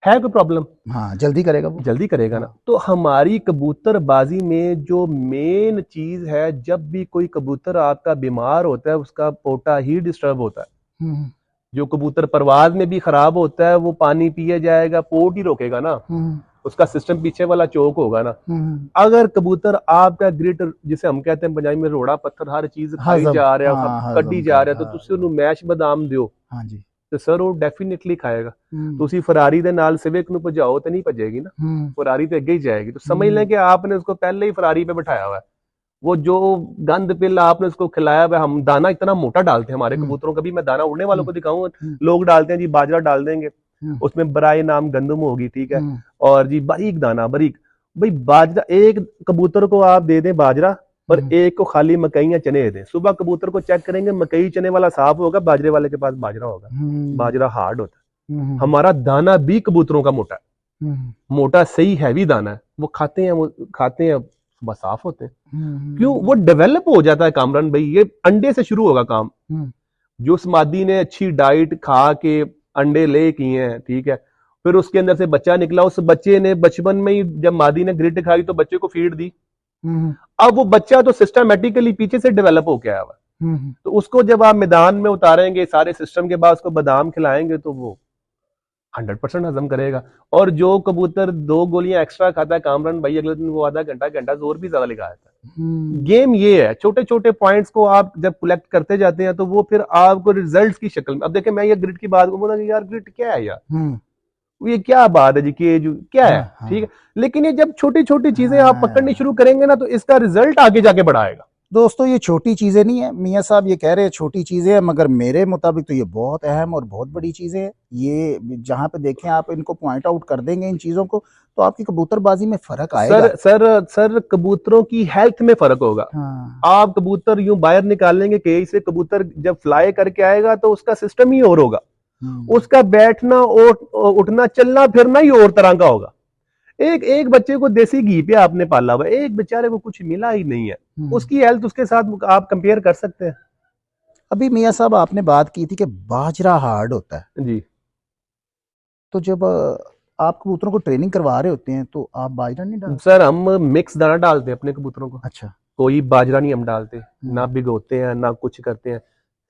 कोई प्रॉब्लम? हाँ, जल्दी करेगा, वो जल्दी करेगा ना। तो हमारी कबूतरबाजी में जो मेन चीज है, जब भी कोई कबूतर आपका बीमार होता है उसका पोटा ही डिस्टर्ब होता है। जो कबूतर परवाज में भी खराब होता है वो पानी पिए जाएगा, पोट ही रोकेगा ना, उसका सिस्टम पीछे वाला चौक होगा ना। अगर कबूतर आपका ग्रिट जिसे हम कहते हैं पंजाबी में रोड़ा पत्थर हर चीज खाई जा रहा है, कड्डी जा रहा है, तो तुसी उन्हें मैश बादाम दियो, हाँ जी, तो सर वो डेफिनेटली खाएगा। तुसी फरारी दे नाल सिविक नु भजाओ तो नहीं भजेगी ना, फरारी तो अगे ही जाएगी। तो समझ लें कि आपने उसको पहले ही फरारी पे बिठाया हुआ है, वो जो गंद पिल आपने उसको खिलाया हुआ है। हम दाना इतना मोटा डालते हैं हमारे कबूतरों का भी, मैं दाना उड़ने वालों को दिखाऊंगा, लोग डालते हैं जी बाजरा डाल देंगे, उसमें बराए नाम गंदम होगी, ठीक है, और जी बारीक दाना, बारीक भाई बाजरा, एक कबूतर को आप दे दें बाजरा और एक को खाली मकई या चने दे दें, सुबह कबूतर को चेक करेंगे मकई चने वाला साफ होगा, बाजरे वाले के पास बाजरा होगा, बाजरा हार्ड होता है। हमारा दाना भी कबूतरों का मोटा है, मोटा सही हैवी दाना है, वो खाते हैं, वो खाते हैं, सुबह साफ होते हैं। क्यों? वो डेवलप हो जाता है कामरान भाई, ये अंडे से शुरू होगा काम। जो उस मादी ने अच्छी डाइट खा के अंडे ले किए हैं, ठीक है, फिर उसके अंदर से बच्चा निकला, उस बच्चे ने बचपन में ही जब मादी ने ग्रिट खाई तो बच्चे को फीड दी, अब वो बच्चा तो सिस्टमैटिकली पीछे से डेवलप हो गया है, तो उसको जब आप मैदान में उतारेंगे सारे सिस्टम के बाद उसको बादाम खिलाएंगे तो वो 100% हजम करेगा। और जो कबूतर 2 गोलियां एक्स्ट्रा खाता है कामरान भाई, अगले दिन वो आधा घंटा जोर भी ज्यादा लगा देता है। गेम ये है, छोटे छोटे पॉइंट्स को आप जब कलेक्ट करते जाते हैं तो वो फिर आपको रिजल्ट्स की शक्ल में, अब देखें मैं ये ग्रिड की बात कहूँ यार ग्रिड क्या है यार, ये क्या बात है जी कि जो क्या है, ठीक है, लेकिन ये जब छोटी छोटी चीजें आप पकड़नी शुरू करेंगे ना तो इसका रिजल्ट आगे जाके बढ़ाएगा। दोस्तों ये छोटी चीजें नहीं है, मियां साहब ये कह रहे हैं छोटी चीजें हैं, मगर मेरे मुताबिक तो ये बहुत अहम और बहुत बड़ी चीजें हैं। ये जहां पे देखें आप इनको पॉइंट आउट कर देंगे इन चीजों को तो आपकी कबूतरबाजी में फर्क आएगा। सर कबूतरों की हेल्थ में फर्क होगा। आप कबूतर यूं बाहर निकालेंगे केज से, कबूतर जब फ्लाई करके आएगा तो उसका सिस्टम ही और होगा, उसका बैठना उठना चलना फिरना ही और तरह का होगा। एक बच्चे को देसी घी पे आपने पाला हुआ, एक बेचारे को कुछ मिला ही नहीं है, उसकी हेल्थ उसके साथ आप कंपेयर कर सकते हैं। अभी मियां साहब आपने बात की थी कि बाजरा हार्ड होता है जी, तो जब आप कबूतरों को ट्रेनिंग करवा रहे होते हैं तो आप बाजरा नहीं डालते? सर हम मिक्स दाना डालते हैं अपने कबूतरों को। अच्छा, कोई बाजरा नहीं हम डालते, ना भिगोते हैं, ना कुछ करते हैं,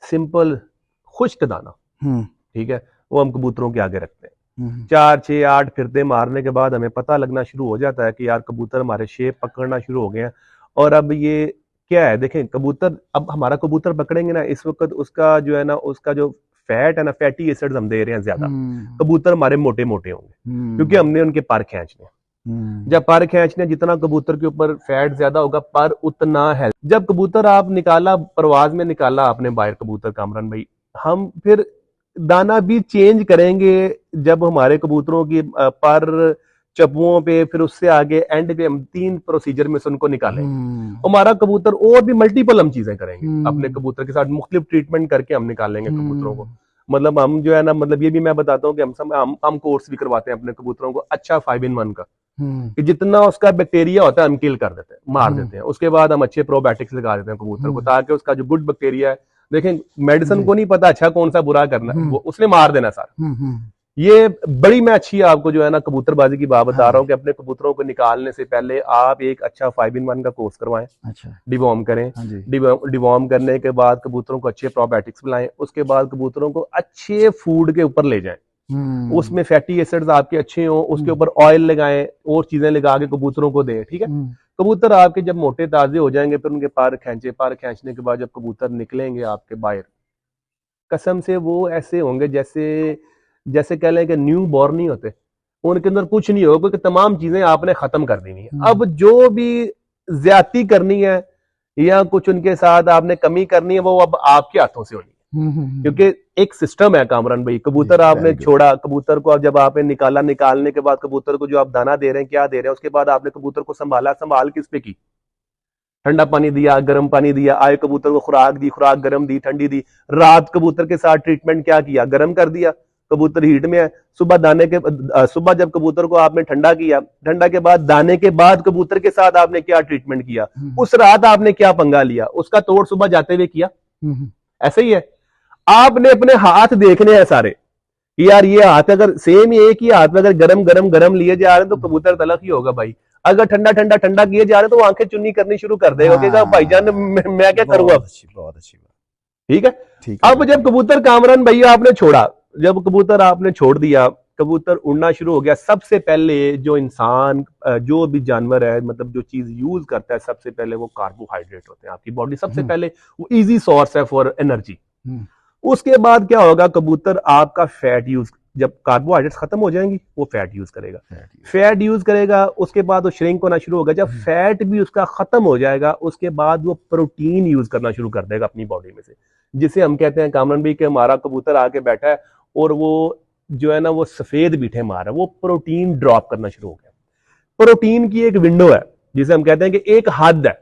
सिंपल खुश्क दाना, ठीक है, वो हम कबूतरों के आगे रखते हैं। 4 6 8 फिरते मारने के बाद हमें पता लगना शुरू हो जाता है कि यार कबूतर हमारे शेप पकड़ना शुरू हो गए हैं। और अब ये क्या है, देखें कबूतर, अब हमारा कबूतर पकड़ेंगे ना, इस वक्त उसका जो है ना, उसका जो फैट है ना, फैटी एसिड्स हम दे रहे हैं ज्यादा, कबूतर हमारे मोटे मोटे होंगे क्योंकि हमने उनके पर खींचने। जब पर खींचने, जितना कबूतर के ऊपर फैट ज्यादा होगा पर उतना है। जब कबूतर आप निकाला, परवाज में निकाला आपने बाहर कबूतर कामरान भाई, हम फिर दाना भी चेंज करेंगे जब हमारे कबूतरों की पर चप्पुओं पे, फिर उससे आगे एंड पे हम 3 प्रोसीजर में से उनको निकालेंगे। हमारा कबूतर और भी मल्टीपल हम चीजें करेंगे अपने कबूतर के साथ, मुख्तलिफ ट्रीटमेंट करके हम निकालेंगे कबूतरों को। मतलब हम जो है ना, मतलब ये भी मैं बताता हूँ कि हम कोर्स भी करवाते हैं अपने कबूतरों को, अच्छा 5 in 1 का, कि जितना उसका बैक्टीरिया होता है हम किल कर देते हैं, मार देते हैं। उसके बाद हम अच्छे प्रोबायोटिक्स लगा देते हैं कबूतर को, ताकि उसका जो गुड बैक्टीरिया है, देखें मेडिसिन को नहीं पता अच्छा कौन सा बुरा करना, वो उसने मार देना सारा। ये बड़ी मैं अच्छी आपको जो है ना कबूतरबाजी की बात बता रहा हूँ कि अपने कबूतरों को निकालने से पहले आप एक अच्छा 5 in 1 का कोर्स करवाएं, अच्छा डिवॉर्म करें, डिवॉर्म करने के बाद कबूतरों को अच्छे प्रोबायोटिक्स पिलाएं, उसके बाद कबूतरों को अच्छे फूड के ऊपर ले जाएं, उसमें फैटी एसिड्स आपके अच्छे हों, उसके ऊपर ऑयल लगाएं और चीजें लगा के कबूतरों को दें, ठीक है। कबूतर आपके जब मोटे ताजे हो जाएंगे, फिर उनके पर खींचे, पर खींचने के बाद जब कबूतर निकलेंगे आपके बाहर, कसम से वो ऐसे होंगे जैसे जैसे कह लें कि न्यू बॉर्न नहीं होते, उनके अंदर कुछ नहीं होगा क्योंकि तमाम चीजें आपने खत्म कर देनी है। अब जो भी ज्यादती करनी है या कुछ उनके साथ आपने कमी करनी है, वो अब आपके हाथों से होनी है, क्योंकि एक सिस्टम है कामरान भाई। कबूतर आपने छोड़ा, कबूतर को अब जब आपने निकाला, निकालने के बाद कबूतर को जो आप दाना दे रहे हैं, क्या दे रहे हैं, उसके बाद आपने कबूतर को संभाला, संभाल किस पे की, ठंडा पानी दिया, गर्म पानी दिया, आए कबूतर को खुराक दी, खुराक गर्म दी, ठंडी दी, रात कबूतर के साथ ट्रीटमेंट क्या किया, गर्म कर दिया, कबूतर हीट में है, सुबह दाने के सुबह जब कबूतर को आपने ठंडा किया, ठंडा के बाद दाने के बाद कबूतर के साथ आपने क्या ट्रीटमेंट किया, उस रात आपने क्या पंगा लिया, उसका तोड़ सुबह जाते हुए किया। ऐसे ही है, आपने अपने हाथ देखने हैं सारे कि यार ये हाथ अगर सेम ही एक ही हाथ में अगर गरम गरम गरम लिए जा रहे हैं तो कबूतर तलख ही होगा भाई। अगर ठंडा ठंडा ठंडा किए जा रहे हैं तो वो आंखें चुन्नी करनी शुरू कर देगा, कहेगा भाईजान मैं क्या करूँ अब। बहुत अच्छी बात, ठीक है। अब जब कबूतर कामरान भैया आपने छोड़ा, जब कबूतर आपने छोड़ दिया, कबूतर उड़ना शुरू हो गया, सबसे पहले जो इंसान, जो भी जानवर है, मतलब जो चीज यूज करता है, सबसे पहले वो कार्बोहाइड्रेट होते हैं। आपकी बॉडी सबसे पहले वो इजी सोर्स है फॉर एनर्जी। उसके बाद क्या होगा, कबूतर आपका फैट यूज, जब कार्बोहाइड्रेट्स खत्म हो जाएंगी वो फैट यूज करेगा, फैट यूज करेगा, उसके बाद वो श्रिंक होना शुरू होगा। जब फैट भी उसका खत्म हो जाएगा, उसके बाद वो प्रोटीन यूज करना शुरू कर देगा अपनी बॉडी में से, जिसे हम कहते हैं कामरान भाई कि हमारा कबूतर आके बैठा है और वो जो है ना वो सफेद बीठे मार रहा है, वो प्रोटीन ड्रॉप करना शुरू हो गया। प्रोटीन की एक विंडो है जिसे हम कहते हैं कि एक हद है,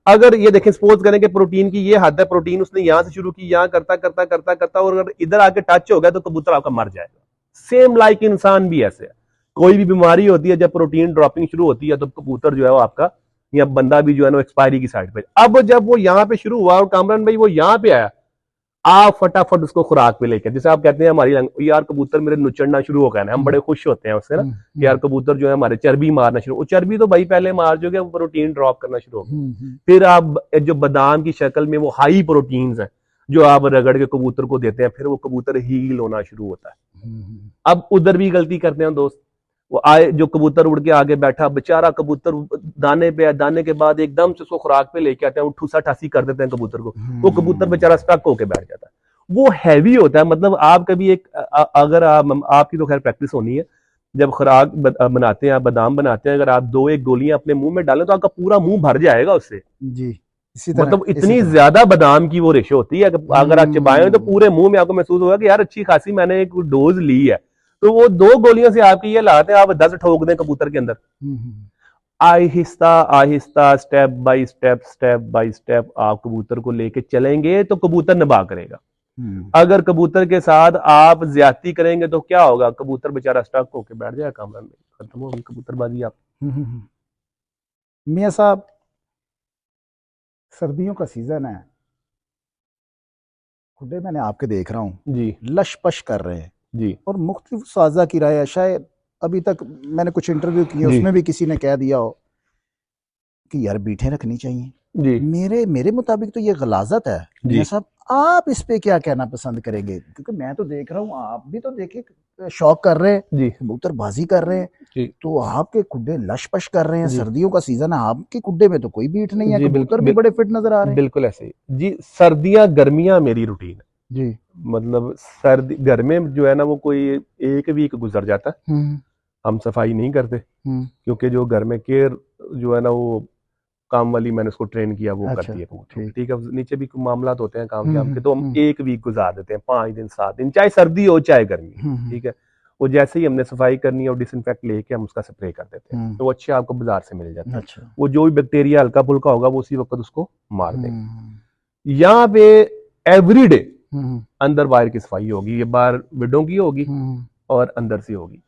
अगर ये देखें सपोज करें कि प्रोटीन की ये हद है, प्रोटीन उसने यहां से शुरू की, यहां करता करता करता करता और अगर इधर आके टच हो गया तो कबूतर आपका मर जाएगा। सेम लाइक इंसान भी ऐसे है, कोई भी बीमारी होती है जब प्रोटीन ड्रॉपिंग शुरू होती है तो कबूतर जो है वो आपका या बंदा भी जो है ना एक्सपायरी की साइड पे। अब जब वो यहाँ पे शुरू हुआ और कामरान भाई वो यहाँ पे आया, आप फटाफट उसको खुराक पे लेके, जैसे आप कहते हैं हमारी यार कबूतर मेरे नुचड़ना शुरू हो गया ना, हम बड़े खुश होते हैं उससे ना, यार कबूतर जो है हमारे चर्बी मारना शुरू, वो चर्बी तो भाई पहले मार जो गया, वो प्रोटीन ड्रॉप करना शुरू हो गया। फिर आप जो बादाम की शक्ल में वो हाई प्रोटीन्स हैं जो आप रगड़ के कबूतर को देते हैं, फिर वो कबूतर हील होना शुरू होता है। अब उधर भी गलती करते हैं दोस्त, वो आए जो कबूतर उड़ के आगे बैठा, बेचारा कबूतर दाने पे, दाने के बाद एकदम से उसको खुराक पे लेके आते हैं, वो ठूसा ठासी कर देते हैं कबूतर को, वो कबूतर बेचारा स्टक होके बैठ जाता है, वो हैवी होता है। मतलब आप कभी एक अगर आपकी तो खैर प्रैक्टिस होनी है, जब खुराक बनाते हैं, आप बादाम बनाते हैं, अगर आप 2-1 गोलियां अपने मुंह में डालें तो आपका पूरा मुंह भर जाएगा उससे जी। मतलब इतनी ज्यादा बादाम की वो रेशो होती है, अगर आप चबाएं तो पूरे मुंह में आपको महसूस होगा कि यार अच्छी खासी मैंने एक डोज ली है। तो वो 2 गोलियों से आपकी ये लाते हैं, आप 10 ठोक दें कबूतर के अंदर। Aahista Aahista, step by step, step by step आप कबूतर को लेके चलेंगे तो कबूतर नबा करेगा। अगर कबूतर के साथ आप ज्यादती करेंगे तो क्या होगा, कबूतर बेचारा स्टक होके बैठ जाएगा, कामरान में खत्म होगी कबूतरबाजी आप। मियां साहब, सर्दियों का सीजन है, खुदे मैंने आपके देख रहा हूँ जी, लश पश कर रहे हैं जी, और मुख्तलिफ साजा की राय है, शायद अभी तक मैंने कुछ इंटरव्यू किए उसमें भी किसी ने कह दिया हो कि यार बीठे रखनी चाहिए। जी मेरे मुताबिक तो ये गलाजत है। जी मियां साहब, आप इस पे क्या कहना पसंद करेंगे? क्योंकि मैं तो देख रहा हूँ, आप भी तो देखिए शौक कर रहे हैं, जी कबूतरबाजी कर रहे हैं, जी तो आपके कुड्डे लश पश कर रहे हैं। जी सर्दियों का सीजन है, आपके कुड्डे में तो कोई बीट नहीं है, जी कबूतर भी बड़े फिट नजर आ रहे हैं। बिल्कुल ऐसे ही जी। सर्दियां गर्मियां मेरी रूटीन है। जी। मतलब सर्दी घर में जो है ना वो कोई एक वीक गुजर जाता है, हम सफाई नहीं करते, क्योंकि जो घर में केयर जो है ना वो काम वाली मैंने उसको ट्रेन किया, वो अच्छा, करती है कबूतरों की। ठीक। ठीक है, नीचे भी मामला होते हैं काम के, के तो हम एक वीक गुजार देते हैं, 5 दिन 7 दिन, चाहे सर्दी हो चाहे गर्मी हो। ठीक है, वो जैसे ही हमने सफाई करनी है और डिसइंफेक्ट लेके हम उसका स्प्रे कर देते हैं, तो वो अच्छे आपको बाजार से मिल जाते हैं। अच्छा। वो जो भी बैक्टीरिया हल्का फुल्का होगा वो उसी वक्त उसको मार देंगे। यहाँ पे एवरीडे अंदर वायर की सफाई होगी, ये बाहर विंडो की होगी और अंदर से होगी।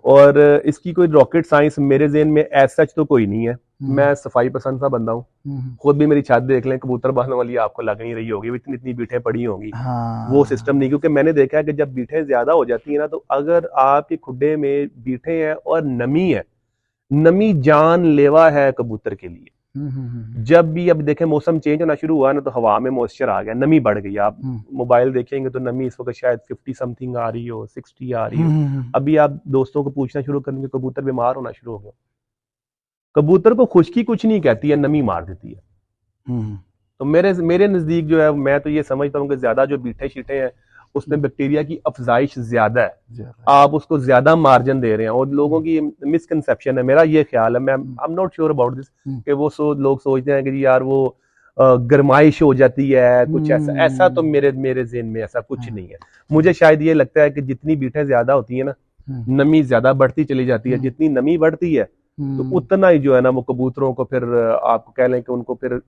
और इसकी कोई रॉकेट साइंस मेरे ज़हन में एज सच तो कोई नहीं है। मैं सफाई पसंद सा बंदा हूँ, खुद भी मेरी छत देख लें, कबूतर बांधने वाली आपको लग नहीं रही होगी, इतनी इतनी बीठें पड़ी होंगी। वो सिस्टम नहीं, क्योंकि मैंने देखा है कि जब बीठें ज्यादा हो जाती है ना, तो अगर आपके खुड्डे में बीठें हैं और नमी है, नमी जानलेवा है कबूतर के लिए। जब भी अब देखें मौसम चेंज होना शुरू हुआ ना, तो हवा में मॉइस्चर आ गया, नमी बढ़ गई। आप मोबाइल देखेंगे तो नमी इस वक्त शायद 50 समथिंग आ रही हो, 60 आ रही हो। अभी आप दोस्तों को पूछना शुरू करेंगे, कबूतर बीमार होना शुरू हो गया। कबूतर को खुश्की कुछ नहीं कहती है, नमी मार देती है। तो मेरे नजदीक जो है, मैं तो ये समझता हूँ कि ज्यादा जो बीठे शीठे हैं उसमें बैक्टीरिया की अफजाइश ज्यादा है, आप उसको ज्यादा मार्जिन दे रहे हैं। और लोगों की मिसकंसेप्शन है, मेरा ये ख्याल है, मैं I am not sure about this, कि वो लोग सोचते हैं कि जी यार वो गरमाइश हो जाती है कुछ ऐसा। ऐसा तो मेरे ज़हन में ऐसा कुछ नहीं है। मुझे शायद ये लगता है कि जितनी बीठें ज्यादा होती है ना, नमी ज्यादा बढ़ती चली जाती है। जितनी नमी बढ़ती है तो उतना ही जो है ना वो कबूतरों को फिर आप कह लें कि उनको फिर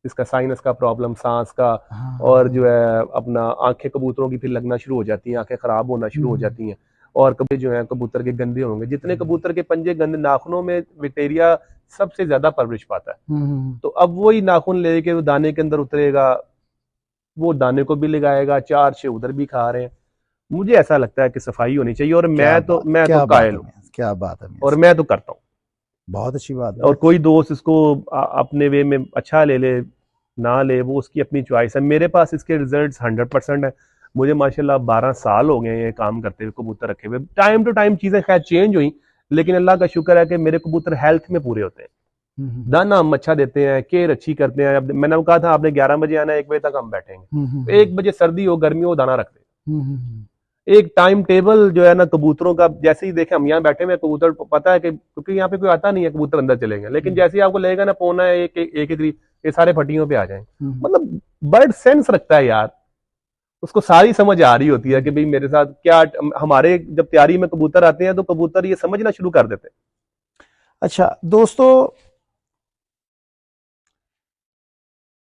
इसका साइनस का प्रॉब्लम, सांस का, और जो है अपना आंखें कबूतरों की फिर लगना शुरू हो जाती हैं, आंखें खराब होना शुरू हो जाती हैं। और कभी जो है कबूतर के गंदे होंगे, जितने कबूतर के पंजे गंदे, नाखूनों में बैक्टीरिया सबसे ज्यादा परवरिश पाता है। तो अब वही नाखून लेके वो दाने के अंदर उतरेगा, वो दाने को भी लगाएगा, 4-6 उधर भी खा रहे हैं। मुझे ऐसा लगता है कि सफाई होनी चाहिए, और मैं तो कायल हूँ, क्या बात है, और मैं तो करता हूँ। बहुत अच्छी बात है। और कोई दोस्त इसको अपने वे में अच्छा ले ले ना ले, वो उसकी अपनी चॉइस है। मेरे पास इसके रिजल्ट्स 100% है। मुझे माशाल्लाह 12 साल हो गए ये काम करते हुए, कबूतर रखे हुए। टाइम टू टाइम चीजें खैर चेंज हुई, लेकिन अल्लाह का शुक्र है कि मेरे कबूतर हेल्थ में पूरे होते हैं। दाना हम अच्छा देते हैं, केयर अच्छी करते हैं। अब मैंने कहा था आपने 11 बजे आना, 1 बजे तक हम बैठेंगे। 1 बजे सर्दी हो गर्मी हो, दाना रख दे। एक टाइम टेबल जो है ना कबूतरों का, जैसे ही देखें हम यहाँ बैठे हुए कबूतर, पता है कि क्योंकि यहाँ पे कोई आता नहीं है, कबूतर अंदर चलेंगे, लेकिन जैसे ही आपको लगेगा ना पौना एक एक करीब, ये सारे फटियों पे आ जाएंगे। मतलब बर्ड सेंस रखता है यार, उसको सारी समझ आ रही होती है कि भाई मेरे साथ क्या। हमारे जब तैयारी में कबूतर आते हैं तो कबूतर ये समझना शुरू कर देते हैं। अच्छा दोस्तों,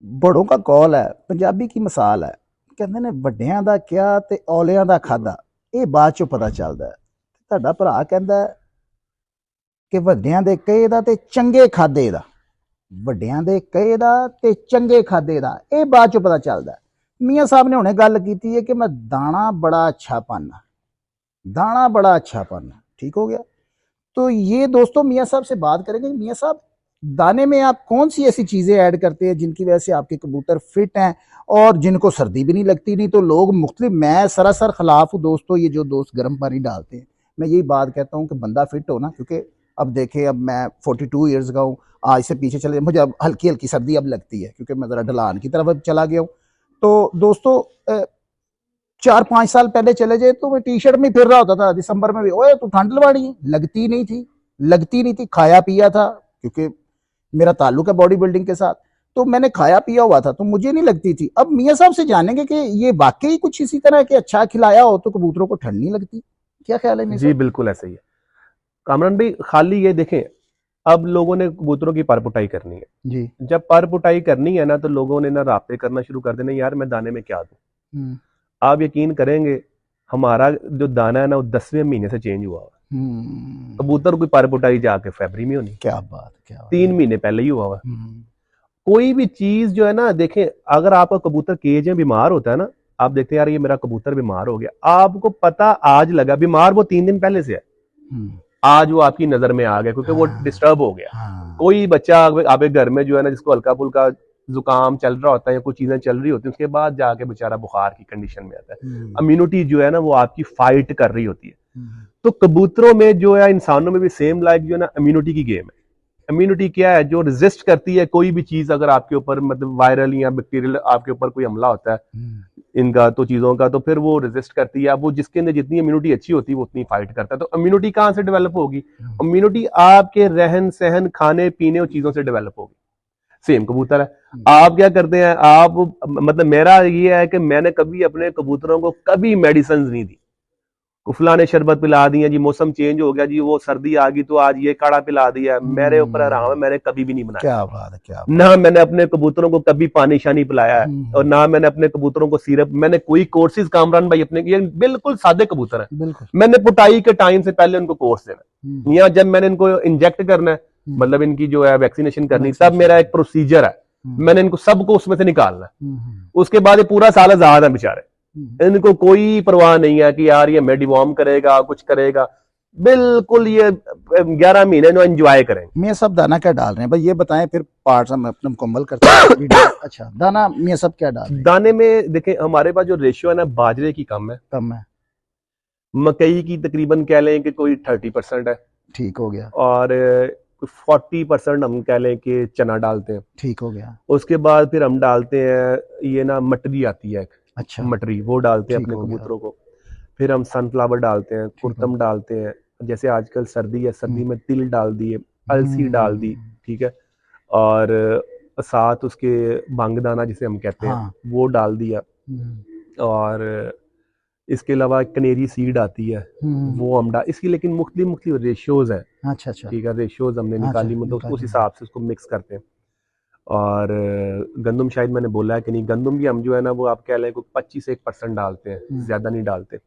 बड़ों का कॉल है, पंजाबी की मिसाल है, कहते ने ਵੱਡਿਆਂ ਦਾ ਕਿਹਾ ਤੇ ਔਲਿਆਂ ਦਾ ਖਾਦਾ, ਇਹ ਬਾਅਦ ਚੋਂ ਪਤਾ ਚੱਲਦਾ ਹੈ। ਤੁਹਾਡਾ ਭਰਾ ਕਹਿੰਦਾ ਕਿ ਵੱਡਿਆਂ ਦੇ ਕਹੇ ਦਾ ਤੇ ਚੰਗੇ ਖਾਦੇ ਦਾ, ਵੱਡਿਆਂ ਦੇ ਕਹੇ ਦਾ ਤੇ ਚੰਗੇ ਖਾਦੇ ਦਾ, ਇਹ ਬਾਅਦ ਚੋਂ ਪਤਾ ਚੱਲਦਾ। मियाँ साहब ने हुणे गल की है कि मैं दाना बड़ा अच्छा पाना, दाना बड़ा अच्छा पाना, ठीक हो गया। तो ये दोस्तों मियाँ साहब से बात करेंगे। मियाँ साहब, दाने में आप कौन सी ऐसी चीजें ऐड करते हैं जिनकी वजह से आपके कबूतर फिट हैं और जिनको सर्दी भी नहीं लगती? नहीं तो लोग मुख्तलिफ, मैं सरासर खिलाफ हूँ दोस्तों, ये जो दोस्त गर्म पानी डालते हैं। मैं यही बात कहता हूँ कि बंदा फिट हो ना, क्योंकि अब देखें, अब मैं 42 ईयर्स का हूँ, आज से पीछे चले, मुझे अब हल्की हल्की सर्दी अब लगती है, क्योंकि मैं ज़रा ढलान की तरफ अब चला गया हूँ। तो दोस्तों 4-5 साल पहले चले जाए तो मैं टी शर्ट में फिर रहा होता था, दिसंबर में भी, ओए तू ठंड लवाड़ी है, लगती नहीं थी। खाया पिया था, क्योंकि मेरा ताल्लुक है बॉडी बिल्डिंग के साथ, तो मैंने खाया पिया हुआ था, तो मुझे नहीं लगती थी। अब मियाँ साहब से जानेंगे कि ये वाकई कुछ इसी तरह के अच्छा खिलाया हो तो कबूतरों को ठंड नहीं लगती, क्या ख्याल है मियाँ साहब? जी बिल्कुल ऐसा ही है कामरान भाई। खाली ये देखें, अब लोगों ने कबूतरों की पर पुटाई करनी है जी। जब पर पुटाई करनी है ना, तो लोगों ने ना राब्ते करना शुरू कर देना, यार मैं दाने में क्या दूं। आप यकीन करेंगे, हमारा जो दाना है ना वो 10वें महीने से चेंज हुआ हुआ। कबूतर की पर पुटाई जाके फरवरी में होनी, क्या बात, क्या 3 महीने पहले ही हुआ हुआ। कोई भी चीज जो है ना, देखें अगर आपका कबूतर केज में बीमार होता है ना, आप देखते हैं यार ये मेरा कबूतर बीमार हो गया, आपको पता आज लगा, बीमार वो 3 दिन पहले से है, आज वो आपकी नजर में आ गया क्योंकि वो डिस्टर्ब हो गया। कोई बच्चा आपके घर में जो है ना, जिसको हल्का फुल्का जुकाम चल रहा होता है या कुछ चीजें चल रही होती है, उसके बाद जाके बेचारा बुखार की कंडीशन में आता है। इम्यूनिटी जो है ना वो आपकी फाइट कर रही होती है। तो कबूतरों में जो है, इंसानों में भी सेम लाइक जो है ना इम्यूनिटी की गेम है। इम्यूनिटी क्या है? जो रेजिस्ट करती है कोई भी चीज, अगर आपके ऊपर मतलब वायरल या बैक्टीरियल आपके ऊपर कोई हमला होता है इनका तो चीजों का, तो फिर वो रेजिस्ट करती है। वो जिसके अंदर जितनी इम्यूनिटी अच्छी होती है वो उतनी फाइट करता है। तो इम्यूनिटी कहां से डेवलप होगी? इम्यूनिटी आपके रहन सहन, खाने पीने और चीजों से डेवलप होगी। सेम कबूतर है। आप क्या करते हैं? आप मतलब मेरा ये है कि मैंने कभी अपने कबूतरों को कभी मेडिसिन नहीं दी। कुफला ने शरबत पिला दिया जी, मौसम चेंज हो गया जी, वो सर्दी आ गई तो आज ये काढ़ा पिला दिया, मेरे ऊपर आराम है, मैंने कभी भी नहीं बनाया। क्या बात है, क्या बात। ना मैंने अपने कबूतरों को कभी पानी शानी पिलाया है, और ना मैंने अपने कबूतरों को सिरप, मैंने कोई कोर्सेज, कामरान भाई अपने, ये बिल्कुल सादे कबूतर है, बिल्कुल। मैंने पुटाई के टाइम से पहले उनको कोर्स देना, या जब मैंने इनको इंजेक्ट करना है, मतलब इनकी जो है वैक्सीनेशन करनी, तब मेरा एक प्रोसीजर है, मैंने इनको सबको उसमें से निकालना है। उसके बाद ये पूरा साल आजाद है बेचारे, इनको कोई परवाह नहीं है कि यार ये मेडिवॉर्म करेगा, कुछ करेगा, बिल्कुल ये 11 महीने जो एंजॉय करेंगे। मियां साहब दाना क्या डाल रहे हैं भाई, ये बताएं, फिर पार्ट्स हम अपने मुकम्मल करते हैं। अच्छा, दाना मियां साहब क्या डाल रहे हैं? दाने में देखें, हमारे पास जो रेशियो है ना, बाजरे की कम है, कम है, मकई की तकरीबन कह लें कि कोई 30% है, ठीक हो गया, और 40% हम कह लें कि चना डालते हैं, ठीक हो गया। उसके बाद फिर हम डालते हैं ये ना मटरी आती है, अच्छा, मटरी, वो डालते हैं ठीक अपने हो गया। कबूतरों को। फिर हम सनफ्लावर डालते हैं, कुर्तम डालते हैं, जैसे आजकल सर्दी है, सर्दी में तिल डाल दिए, अलसी डाल दी, ठीक है, और साथ उसके बांगदाना जिसे हम कहते हैं, हाँ, वो डाल दिया, और इसके अलावा कनेरी सीड आती है, वो हम डाल, इसकी लेकिन मुख्तलिफ रेशियोज हैं, अच्छा अच्छा, ठीक है, रेशियोज हमने निकाली, मतलब उस हिसाब से उसको मिक्स करते हैं। और गंदम शायद मैंने बोला है कि नहीं, गंदम भी हम जो है ना वो आप कह लें 25% डालते हैं, ज्यादा नहीं डालते।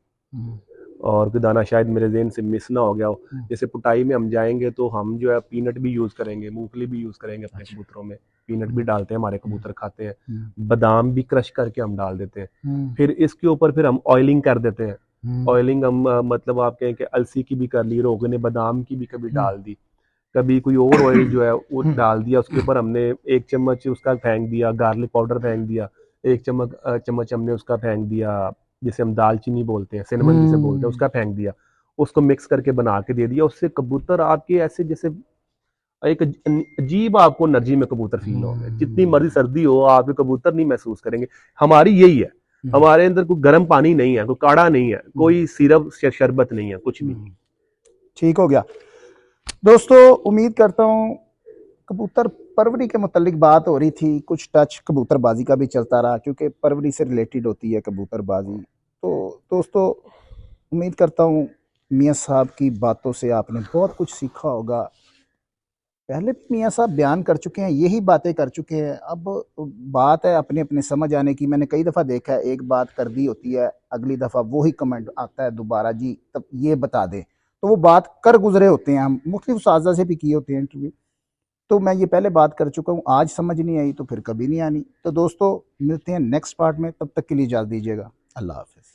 और कोई दाना शायद मेरे ज़हन से मिस ना हो गया हो, जैसे पुटाई में हम जाएंगे तो हम जो है पीनट भी यूज करेंगे, मूंगफली भी यूज करेंगे अपने कबूतरों में, पीनट भी डालते हैं, हमारे कबूतर खाते हैं, बादाम भी क्रश करके हम डाल देते हैं। फिर इसके ऊपर फिर हम ऑयलिंग कर देते हैं, ऑयलिंग हम मतलब आप कहें कि अलसी की भी कर ली, रोगन ने बादाम की भी कभी डाल दी, कभी कोई और ऑयल जो है वो डाल दिया, उसके ऊपर हमने 1 चम्मच उसका फेंक दिया, गार्लिक पाउडर फेंक दिया, 1 चम्मच हमने उसका फेंक दिया, जिसे हम दालचीनी बोलते हैं, सिनेमन जिसे बोलते हैं, उसका फेंक दिया, उसको मिक्स करके बना के दे दिया। उससे कबूतर आपके ऐसे जैसे एक अजीब आपको एनर्जी में कबूतर फील होंगे, जितनी मर्जी सर्दी हो आपके कबूतर नहीं महसूस करेंगे। हमारी यही है, हमारे अंदर कोई गर्म पानी नहीं है, कोई काढ़ा नहीं है, कोई सिरप शरबत नहीं है, कुछ भी। ठीक हो गया दोस्तों। उम्मीद करता हूँ कबूतर परवरी के मुतालिक बात हो रही थी, कुछ टच कबूतरबाजी का भी चलता रहा, क्योंकि परवरी से रिलेटेड होती है कबूतरबाजी। तो दोस्तों उम्मीद करता हूँ मियां साहब की बातों से आपने बहुत कुछ सीखा होगा। पहले भी मियां साहब बयान कर चुके हैं, यही बातें कर चुके हैं, अब बात है अपने अपने समझ आने की। मैंने कई दफ़ा देखा है, एक बात कर दी होती है, अगली दफ़ा वही कमेंट आता है दोबारा, जी तब ये बता दें, तो वो बात कर गुजरे होते हैं। हम मुख्तलिफ साजा से भी किए होते हैं इंटरव्यू, तो मैं ये पहले बात कर चुका हूँ, आज समझ नहीं आई तो फिर कभी नहीं आनी। तो दोस्तों मिलते हैं नेक्स्ट पार्ट में, तब तक के लिए इजाज़त दीजिएगा, अल्लाह हाफ़िज़।